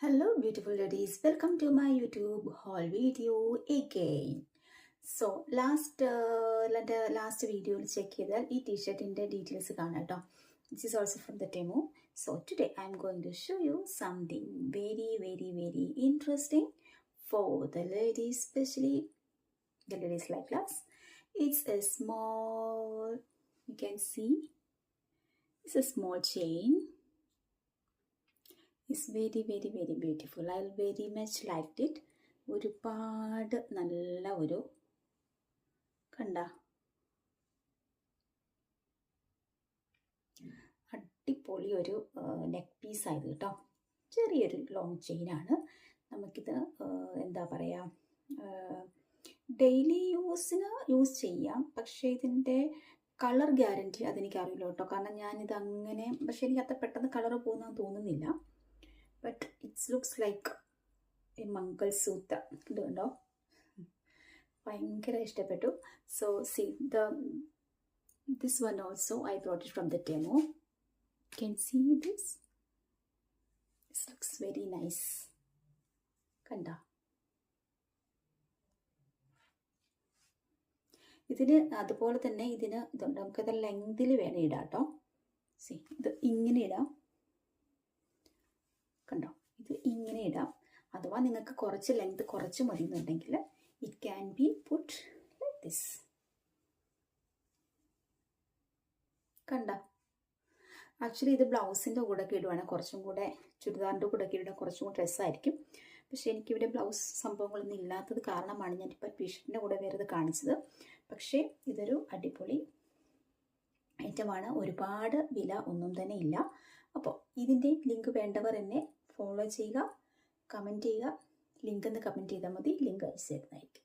Hello beautiful ladies, welcome to my YouTube haul video again. So last video check ചെയ്താൽ ഈ ടീഷർട്ടിൻ്റെ details കാണാം കേട്ടോ. This is also from the demo. So today I'm going to show you something very interesting for the ladies, especially the ladies like us. It's a small, you can see, it's a small chain. It's very beautiful. I very much liked it. ഒരുപാട് നല്ല ഒരു കണ്ട അടിപൊളി ഒരു neck piece ആയത് കേട്ടോ. ചെറിയൊരു long ചെയിനാണ്. നമുക്കിത് എന്താ പറയുക, ഡെയിലി യൂസ് ചെയ്യാം. പക്ഷേ ഇതിൻ്റെ കളർ ഗ്യാരൻറ്റി അതെനിക്കറിയില്ല കേട്ടോ. കാരണം ഞാനിത് അങ്ങനെ, പക്ഷേ എനിക്ക് അത്ര പെട്ടെന്ന് കളർ പോകുന്നതെന്ന് തോന്നുന്നില്ല. But it looks like a mangalsutra. ഇതുണ്ടോ, ഭയങ്കര ഇഷ്ടപ്പെട്ടു. So see this one also I brought it from the demo. You can see this. This looks very nice. കണ്ട, ഇതിന് അതുപോലെ തന്നെ ഇതിന് ഇതുണ്ട്. നമുക്കത് ലെങ്തിൽ വേണം ഇടാം കേട്ടോ. സി, ഇത് ഇങ്ങനെ ഇടാം. കണ്ടോ, ഇത് ഇങ്ങനെ ഇടാം. അഥവാ നിങ്ങൾക്ക് കുറച്ച് ലെങ്ത് കുറച്ച് മതി എന്നുണ്ടെങ്കിൽ it can be puttu like this. കണ്ട, ആക്ച്വലി ഇത് ബ്ലൗസിൻ്റെ കൂടെ ഒക്കെ ഇടുവാണെങ്കിൽ കുറച്ചും കൂടെ, ചുരിദാറിൻ്റെ കൂടെ ഒക്കെ ഇടുക കുറച്ചും കൂടെ ഡ്രസ്സായിരിക്കും. പക്ഷേ എനിക്കിവിടെ ബ്ലൗസ് സംഭവങ്ങളൊന്നും ഇല്ലാത്തത് കാരണമാണ് ഞാനിപ്പോൾ ടീഷർട്ടിൻ്റെ കൂടെ വേറെ കാണിച്ചത്. പക്ഷേ ഇതൊരു അടിപൊളി ഐറ്റമാണ്. ഒരുപാട് വില ഒന്നും തന്നെ ഇല്ല. അപ്പോൾ ഇതിൻ്റെ ലിങ്ക് വേണ്ടവർ എന്നെ ഫോളോ ചെയ്യുക, കമൻറ്റ് ചെയ്യുക. ലിങ്ക് എന്ന് കമൻറ്റ് ചെയ്താൽ മതി, ലിങ്ക് അയച്ചു തരുന്നതായിരിക്കും.